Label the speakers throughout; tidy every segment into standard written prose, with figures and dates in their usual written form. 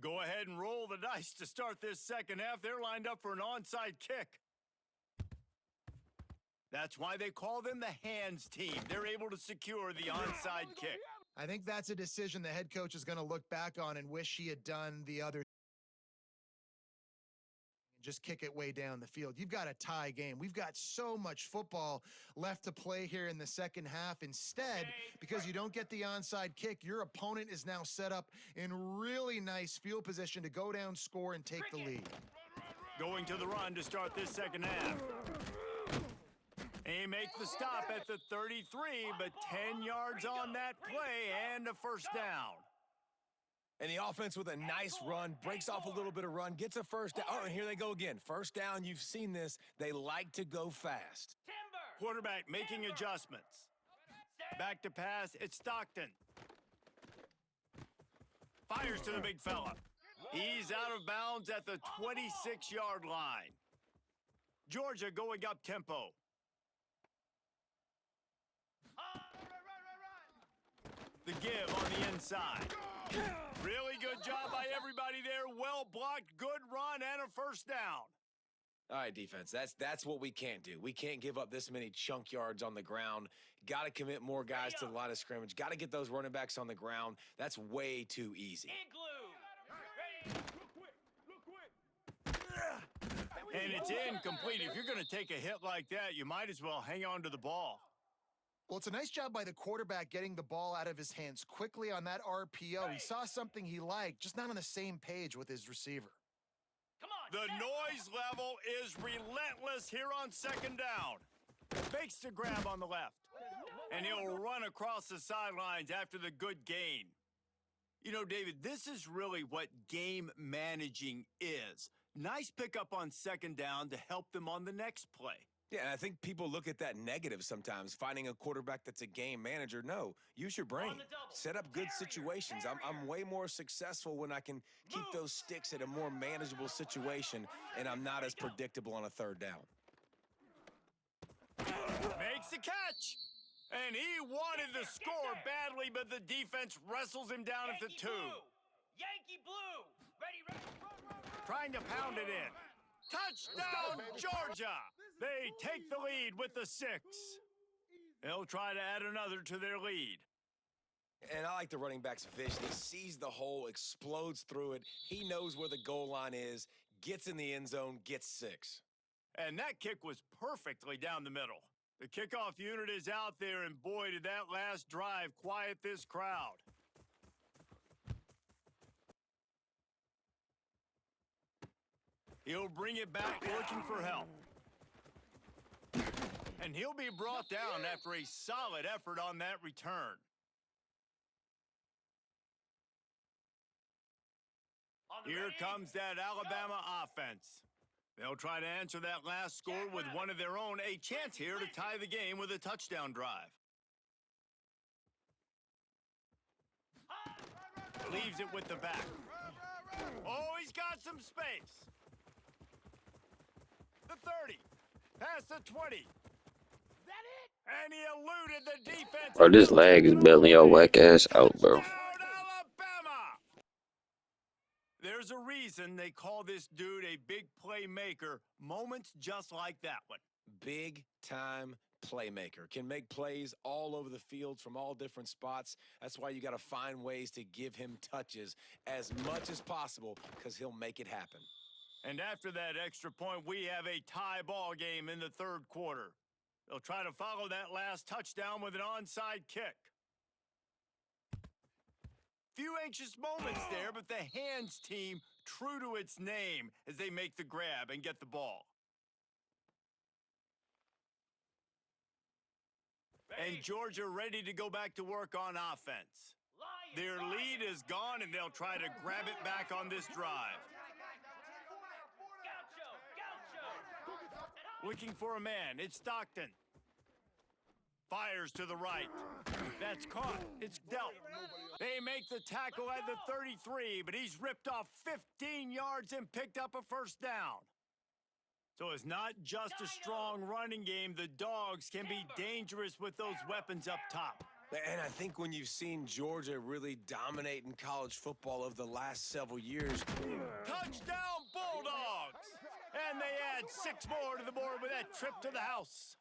Speaker 1: Go ahead and roll the dice to start this second half. They're lined up for an onside kick. That's why they call them the hands team. They're able to secure the onside kick.
Speaker 2: I think that's a decision the head coach is going to look back on and wish he had done the other. Just kick it way down the field. You've got a tie game. We've got so much football left to play here in the second half. Instead, because you don't get the onside kick, your opponent is now set up in really nice field position to go down, score, and take the lead.
Speaker 1: Going to the run to start this second half. He makes the stop at the 33, but 10 yards on that play and a first down.
Speaker 3: And the offense with a nice run, breaks off a little bit of run, gets a first down. Oh, and here they go again. First down, you've seen this. They like to go fast.
Speaker 1: Quarterback making adjustments. Back to pass, it's Stockton. Fires to the big fella. He's out of bounds at the 26-yard line. Georgia going up tempo. The give on the inside. Really good job by everybody there. Well blocked, good run, and a first down.
Speaker 3: All right, defense, that's what we can't do. We can't give up this many chunk yards on the ground. Got to commit more guys to the line of scrimmage. Got to get those running backs on the ground. That's way too easy.
Speaker 1: And it's incomplete. If you're going to take a hit like that, you might as well hang on to the ball.
Speaker 2: Well, it's a nice job by the quarterback getting the ball out of his hands quickly on that RPO. He saw something he liked, just not on the same page with his receiver.
Speaker 1: The noise level is relentless here on second down. Fakes the grab on the left. And he'll run across the sidelines after the good gain. You know, David, this is really what game managing is. Nice pickup on second down to help them on the next play.
Speaker 3: Yeah, and I think people look at that negative sometimes, finding a quarterback that's a game manager. No, use your brain. Set up good situations. I'm way more successful when I can keep those sticks at a more manageable situation, and I'm not as predictable on a third down.
Speaker 1: Makes the catch. And he wanted the score badly, but the defense wrestles him down at the 2.
Speaker 4: Yankee Blue! Ready.
Speaker 1: Trying to pound it in. Touchdown, Georgia! They take the lead with the 6. They'll try to add another to their lead.
Speaker 3: And I like the running back's vision. He sees the hole, explodes through it. He knows where the goal line is, gets in the end zone, gets 6.
Speaker 1: And that kick was perfectly down the middle. The kickoff unit is out there, and boy, did that last drive quiet this crowd. He'll bring it back looking for help. And he'll be brought down after a solid effort on that return. Here comes that Alabama offense. They'll try to answer that last score with one of their own. A chance here to tie the game with a touchdown drive. Leaves it with the back. Oh, he's got some space. The 30. Past the 20. And he eluded the defense.
Speaker 5: Bro, this lag is bailing your whack ass out, bro.
Speaker 1: Alabama! There's a reason they call this dude a big playmaker. Moments just like that one.
Speaker 3: Big time playmaker. Can make plays all over the field from all different spots. That's why you got to find ways to give him touches as much as possible, because he'll make it happen.
Speaker 1: And after that extra point, we have a tie ball game in the third quarter. They'll try to follow that last touchdown with an onside kick. Few anxious moments there, but the hands team true to its name as they make the grab and get the ball. And Georgia ready to go back to work on offense. Their lead is gone, and they'll try to grab it back on this drive. Looking for a man, it's Stockton. Fires to the right. That's caught. It's dealt. They make the tackle at the 33, but he's ripped off 15 yards and picked up a first down. So it's not just a strong running game. The Dogs can be dangerous with those weapons up top.
Speaker 3: And I think when you've seen Georgia really dominate in college football over the last several years.
Speaker 1: Touchdown, Bulldogs! And they add 6 more to the board with that trip to the house.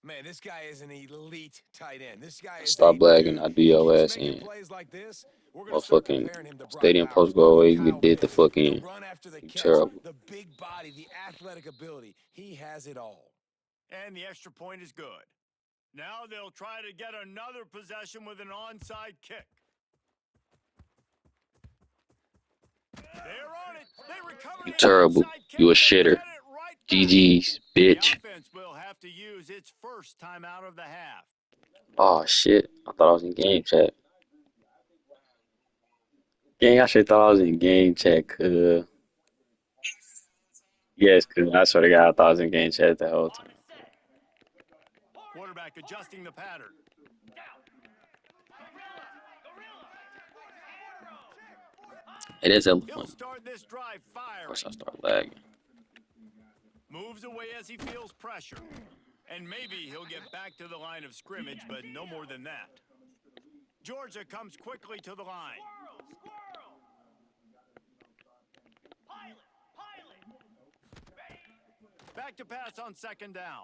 Speaker 3: Man, this guy is an elite tight end. This guy is
Speaker 5: Stop
Speaker 3: a
Speaker 5: lagging.
Speaker 3: dude.
Speaker 5: I do your
Speaker 3: Keeps
Speaker 5: ass
Speaker 3: making
Speaker 5: in.
Speaker 3: plays like this. We're gonna start
Speaker 5: Motherfucking
Speaker 3: comparing him to Brock
Speaker 5: stadium
Speaker 3: Bowers,
Speaker 5: post go away. You
Speaker 3: Kyle
Speaker 5: did the
Speaker 3: Pitts. The
Speaker 5: fucking.
Speaker 3: run after the
Speaker 5: You
Speaker 3: catch,
Speaker 5: terrible.
Speaker 3: the big body, the athletic ability. He has it all.
Speaker 1: And the extra point is good. Now they'll try to get another possession with an onside kick. They're on it. They recover
Speaker 5: You
Speaker 1: the
Speaker 5: terrible.
Speaker 1: onside kick.
Speaker 5: You a
Speaker 1: They
Speaker 5: shitter.
Speaker 1: get it right back.
Speaker 5: GG's, bitch.
Speaker 1: The offense will have to use its first timeout of the half.
Speaker 5: Oh shit. I thought I was in game chat. Gang, I should thought I was in game chat, cuz. Yes, cuz I swear to God, I thought I was in game chat the whole
Speaker 4: On
Speaker 5: time.
Speaker 4: the set.
Speaker 1: Quarterback adjusting the pattern.
Speaker 4: Down. Gorilla. Gorilla.
Speaker 5: It is
Speaker 1: He'll
Speaker 5: L1.
Speaker 1: start this drive
Speaker 5: Of
Speaker 1: firing.
Speaker 5: course, I start lagging.
Speaker 1: Moves away as he feels pressure. And maybe he'll get back to the line of scrimmage, but no more than that. Georgia comes quickly to the line.
Speaker 4: Squirrel. Pilot. Ready.
Speaker 1: Back to pass on second down.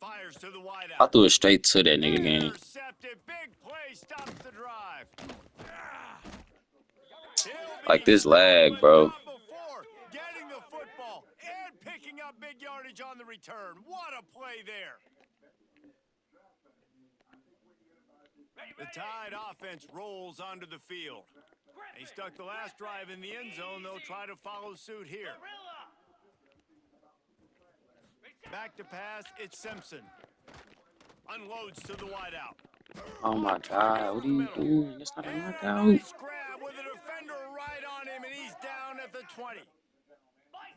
Speaker 1: Fires to the
Speaker 5: I
Speaker 1: wideout.
Speaker 5: threw it straight to that nigga game.
Speaker 1: Intercepted. Big play stops the drive.
Speaker 5: Like this lag, bro.
Speaker 1: Not before getting the football and picking up big yardage on the return. What a play there. The Tide offense rolls onto the field. They stuck the last drive in the end zone. They'll try to follow suit here.
Speaker 4: Gorilla.
Speaker 1: Back to pass, it's Simpson. Unloads to the wideout.
Speaker 5: Oh my God, what are you doing? That's not a
Speaker 1: And a
Speaker 5: knockout.
Speaker 1: nice grab with a defender right on him, and he's down at the 20.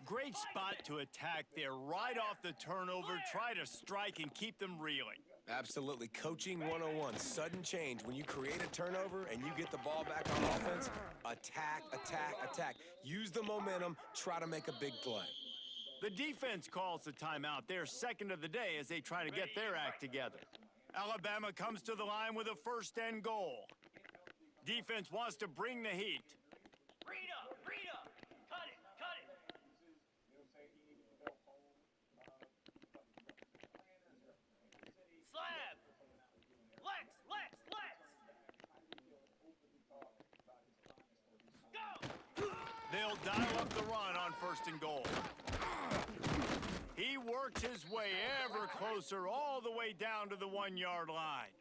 Speaker 1: Great spot to attack there, right off the turnover. Try to strike and keep them reeling.
Speaker 3: Absolutely. Coaching 101. Sudden change. When you create a turnover and you get the ball back on offense, attack, attack, attack. Use the momentum. Try to make a big play.
Speaker 1: The defense calls the timeout. They're second of the day as they try to get their act together. Alabama comes to the line with a first and goal. Defense wants to bring the heat.
Speaker 4: Rita. Cut it. Slab. Lex. Go.
Speaker 1: They'll dial up the run on first and goal. He works his way ever closer all the way down to the 1-yard line.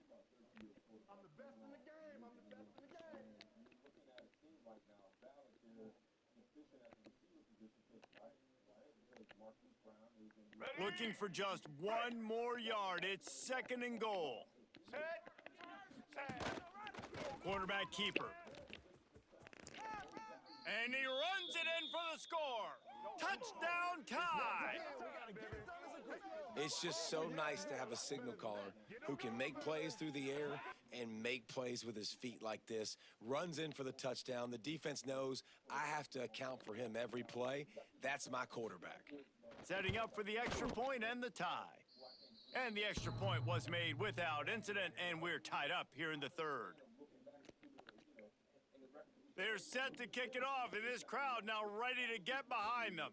Speaker 1: Looking for just one more yard. It's second and goal. Quarterback keeper. And he runs it in for the score. Touchdown, Tide.
Speaker 3: It's just so nice to have a signal caller who can make plays through the air and make plays with his feet like this. Runs in for the touchdown. The defense knows I have to account for him every play. That's my quarterback.
Speaker 1: Setting up for the extra point and the tie. And the extra point was made without incident, and we're tied up here in the third. They're set to kick it off, and this crowd now ready to get behind them.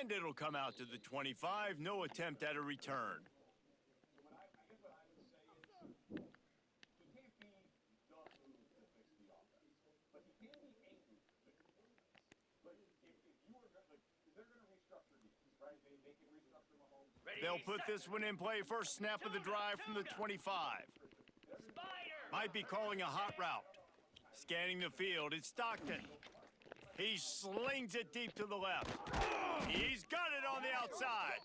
Speaker 1: And it'll come out to the 25. No attempt at a return. They'll put this one in play. First snap of the drive from the 25. Might be calling a hot route. Scanning the field, it's Stockton. He slings it deep to the left. He's got it on the outside.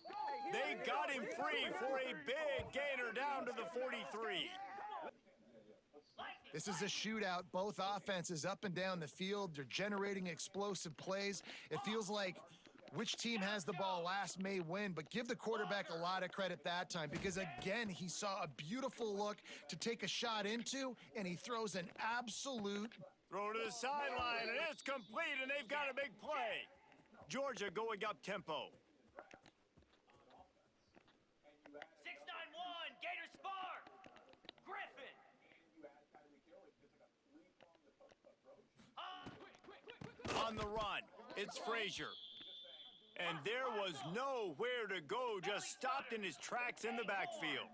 Speaker 1: They got him free for a big gainer down to the 43.
Speaker 2: This is a shootout. Both offenses up and down the field. They're generating explosive plays. It feels like which team has the ball last may win, but give the quarterback a lot of credit that time because, again, he saw a beautiful look to take a shot into, and he throws an absolute...
Speaker 1: Throw to the sideline, and it's complete, and they've got a big play. Georgia going up tempo.
Speaker 4: 691, Gator Spark. Griffin.
Speaker 1: On the run, it's Frazier. And there was nowhere to go, just stopped in his tracks in the backfield.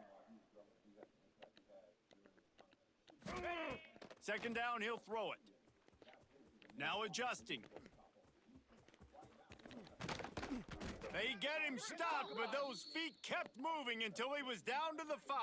Speaker 1: Second down, he'll throw it. Now adjusting. They get him stopped, but those feet kept moving until he was down to the 5.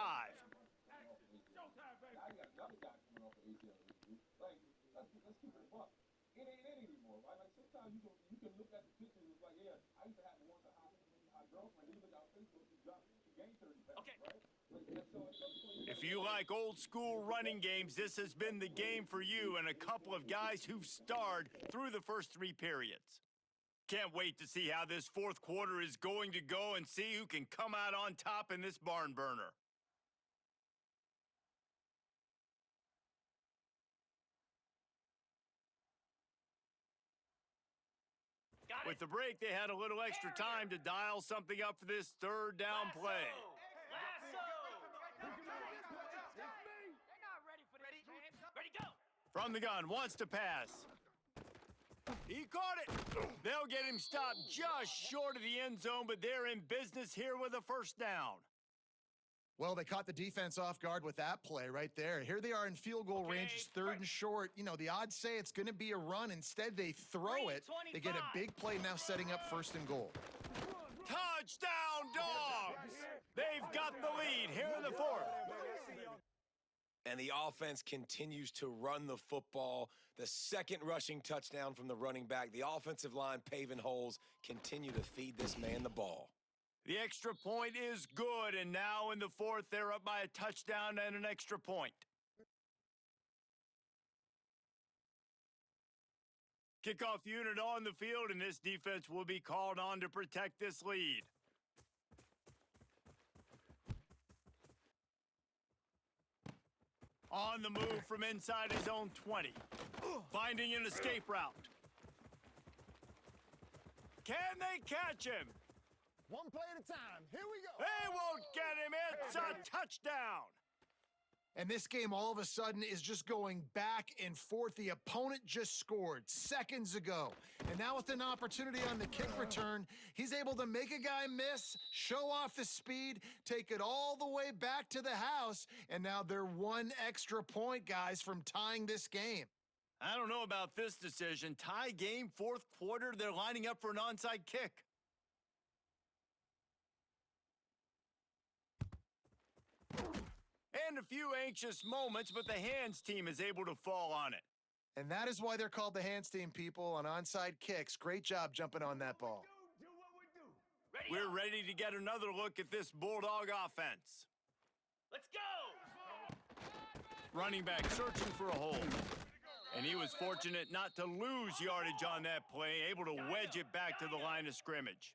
Speaker 1: If you like old school running games, this has been the game for you and a couple of guys who've starred through the first 3 periods. Can't wait to see how this fourth quarter is going to go and see who can come out on top in this barn burner. With the break, they had a little extra time to dial something up for this third down play.
Speaker 4: Ready, go.
Speaker 1: From the gun, wants to pass. He caught it. They'll get him stopped just short of the end zone, but they're in business here with a first down.
Speaker 2: Well, they caught the defense off guard with that play right there. Here they are in field goal range. It's third and short. You know, the odds say it's going to be a run. Instead, they throw it. They get a big play now setting up first and goal.
Speaker 1: Touchdown, Dogs! They've got the lead here in the fourth.
Speaker 3: And the offense continues to run the football. The second rushing touchdown from the running back. The offensive line paving holes continue to feed this man the ball.
Speaker 1: The extra point is good, and now in the fourth, they're up by a touchdown and an extra point. Kickoff unit on the field, and this defense will be called on to protect this lead. On the move from inside his own 20. Finding an escape route. Can they catch him?
Speaker 6: One play at a time. Here we go.
Speaker 1: They won't get him. It's a touchdown.
Speaker 2: And this game all of a sudden is just going back and forth. The opponent just scored seconds ago. And now with an opportunity on the kick return, he's able to make a guy miss, show off the speed, take it all the way back to the house. And now they're one extra point, guys, from tying this game.
Speaker 1: I don't know about this decision. Tie game, fourth quarter. They're lining up for an onside kick. And a few anxious moments, but the hands team is able to fall on it.
Speaker 2: And that is why they're called the hands team, people, on onside kicks. Great job jumping on that ball.
Speaker 1: We're ready to get another look at this Bulldog offense.
Speaker 4: Let's go.
Speaker 1: Running back searching for a hole. And he was fortunate not to lose yardage on that play, able to wedge it back to the line of scrimmage.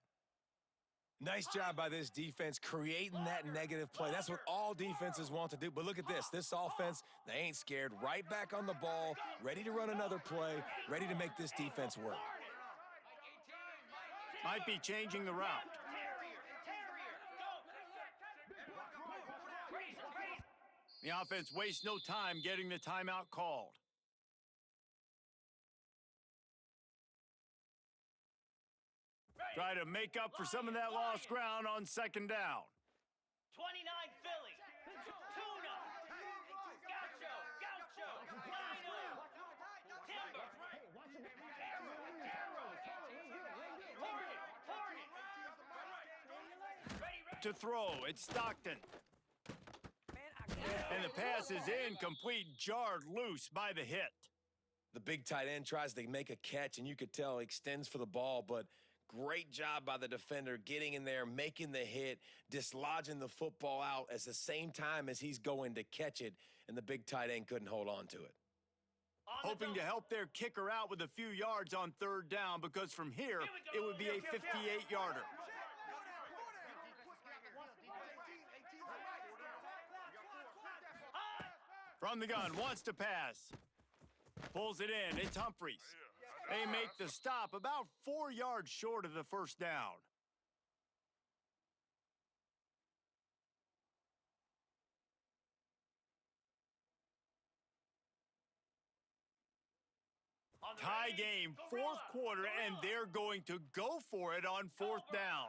Speaker 3: Nice job by this defense creating that negative play. That's what all defenses want to do. But look at this. This offense, they ain't scared. Right back on the ball, ready to run another play, ready to make this defense work.
Speaker 1: Might be changing the route. The offense wastes no time getting the timeout called. Try to make up for some of that lost ground on second down.
Speaker 4: 29 Philly. Tuna. Gaucho. Dino. Timber.
Speaker 1: To throw, it's Stockton. And the pass is incomplete, jarred loose by the hit.
Speaker 3: The big tight end tries to make a catch, and you could tell he extends for the ball, but great job by the defender getting in there, making the hit, dislodging the football out at the same time as he's going to catch it, and the big tight end couldn't hold on to it.
Speaker 1: Hoping to help their kicker out with a few yards on third down, because from here, it would be a 58-yarder. From the gun, wants to pass. Pulls it in, it's Humphries. They make the stop about 4 yards short of the first down. Tie game, fourth quarter, and they're going to go for it on fourth down.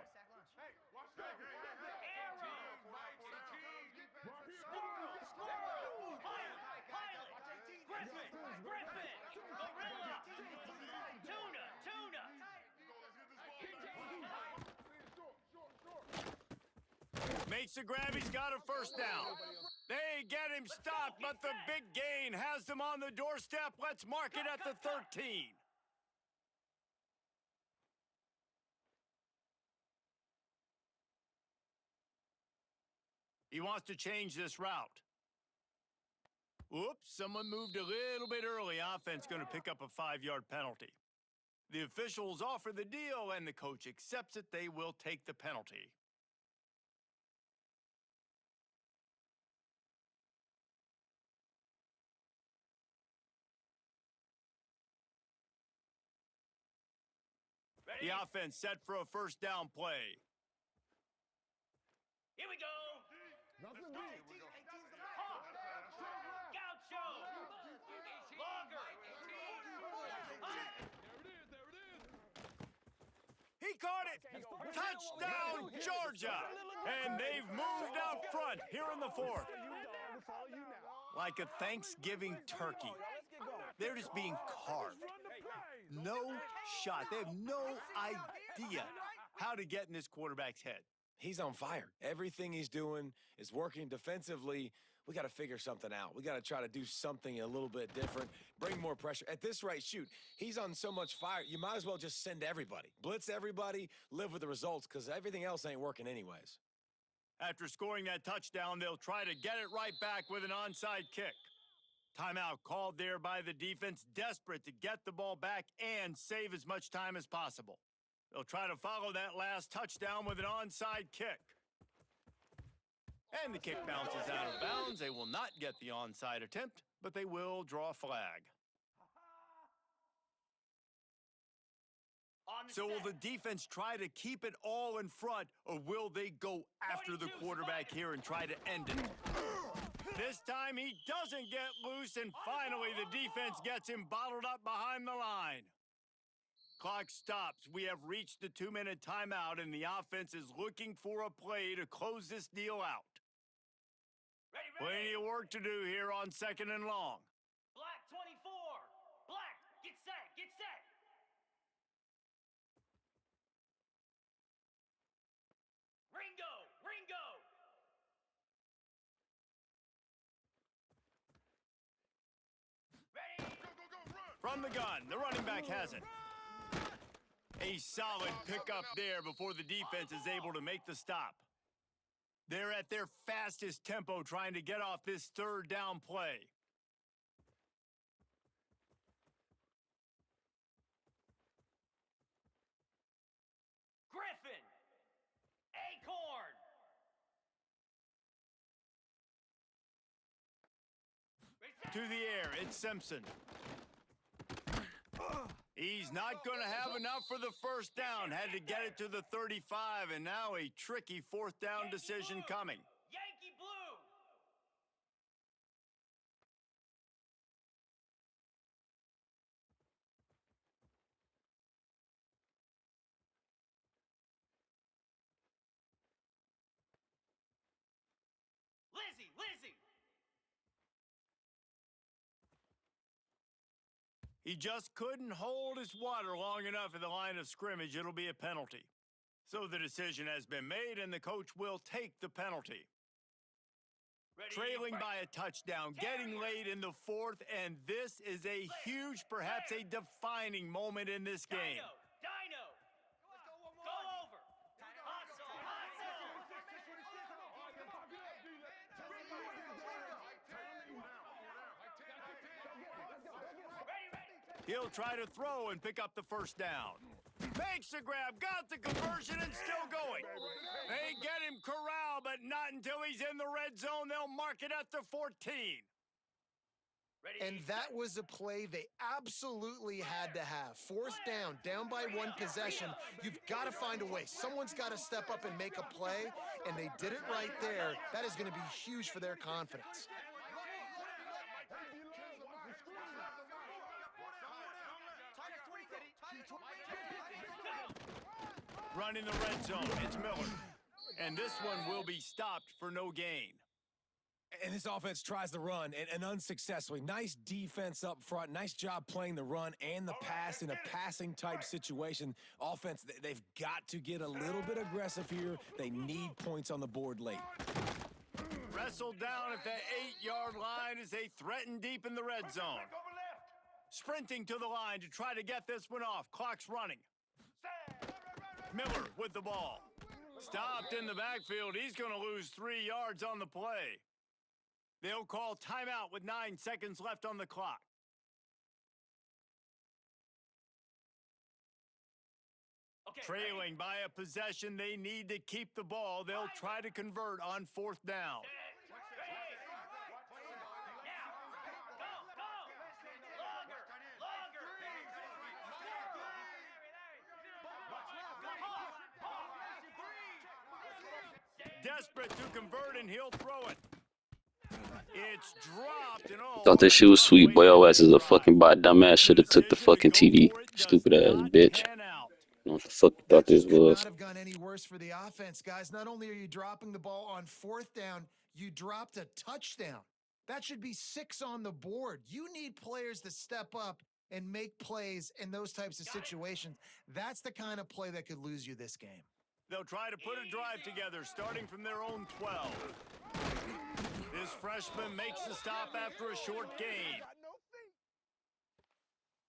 Speaker 1: Makes the grab, he's got a first down. They get him stopped, but the big gain has them on the doorstep. Let's mark it at the 13. He wants to change this route. Oops, someone moved a little bit early. Offense going to pick up a 5-yard penalty. The officials offer the deal, and the coach accepts it. They will take the penalty. The offense set for a first down play.
Speaker 4: Here we go.
Speaker 6: Nothing
Speaker 4: Gaucho. Longer.
Speaker 1: He caught it! Touchdown, Georgia! And they've moved out front here in the fourth. Like a Thanksgiving turkey. They're just being carved. No shot. They have no idea how to get in this quarterback's head.
Speaker 3: He's on fire. Everything he's doing is working defensively. We got to figure something out. We got to try to do something a little bit different, bring more pressure. At this rate, shoot, he's on so much fire, you might as well just send everybody. Blitz everybody, live with the results, because everything else ain't working anyways.
Speaker 1: After scoring that touchdown, they'll try to get it right back with an onside kick. Timeout called there by the defense, desperate to get the ball back and save as much time as possible. They'll try to follow that last touchdown with an onside kick. And the kick bounces out of bounds. They will not get the onside attempt, but they will draw a flag. So will the defense try to keep it all in front, or will they go after the quarterback here and try to end it? This time he doesn't get loose, and finally the defense gets him bottled up behind the line. Clock stops. We have reached the 2-minute timeout, and the offense is looking for a play to close this deal out. Plenty of work to do here on 2nd and long.
Speaker 4: Black 24. Black, get set, get set. Ringo, Ringo. Ready?
Speaker 1: From the gun, the running back has it. A solid pickup there before the defense is able to make the stop. They're at their fastest tempo trying to get off this 3rd down play.
Speaker 4: Griffin. Acorn.
Speaker 1: To the air, it's Simpson. He's not going to have enough for the first down. Had to get it to the 35, and now a tricky 4th down decision coming.
Speaker 4: Yankee Blue. Lizzie, Lizzie.
Speaker 1: He just couldn't hold his water long enough at the line of scrimmage. It'll be a penalty. So the decision has been made, and the coach will take the penalty.
Speaker 4: Ready,
Speaker 1: Trailing
Speaker 4: right.
Speaker 1: by a touchdown, getting late in the 4th, and this is a huge, perhaps a defining moment in this game.
Speaker 4: Dino, Dino. Go over. Hustle, hustle. Ready, ready.
Speaker 1: He'll try to throw and pick up the first down. Makes the grab, got the conversion, and still going. They get him corralled, but not until he's in the red zone. They'll mark it at the 14.
Speaker 2: And that was a play they absolutely had to have. Fourth down by one possession. You've got to find a way. Someone's got to step up and make a play, and they did it right there. That is going to be huge for their confidence.
Speaker 1: Running the red zone, it's Miller. And this one will be stopped for no gain.
Speaker 3: And this offense tries to run, and unsuccessfully. Nice defense up front. Nice job playing the run and the pass in a passing-type situation. Offense, they've got to get a little bit aggressive here. They need points on the board late.
Speaker 1: Wrestled down at the 8-yard line as they threaten deep in the red zone. Sprinting to the line to try to get this one off. Clock's running. Miller with the ball. Stopped in the backfield. He's going to lose 3 yards on the play. They'll call timeout with 9 seconds left on the clock.
Speaker 4: Okay,
Speaker 1: Trailing by a possession, they need to keep the ball. They'll try to convert on 4th down. Desperate to convert, and he'll throw it. It's dropped and all.
Speaker 5: Thought that shit was sweet. Boy, your ass is a fucking bot. Dumbass should have took the fucking TV. Stupid ass bitch. You know what the fuck you thought this
Speaker 2: That could
Speaker 5: was?
Speaker 2: not have gone any worse for the offense, guys. Not only are you dropping the ball on 4th down, you dropped a touchdown. That should be 6 on the board. You need players to step up and make plays in those types of situations. That's the kind of play that could lose you this game.
Speaker 1: They'll try to put a drive together, starting from their own 12. This freshman makes the stop after a short gain.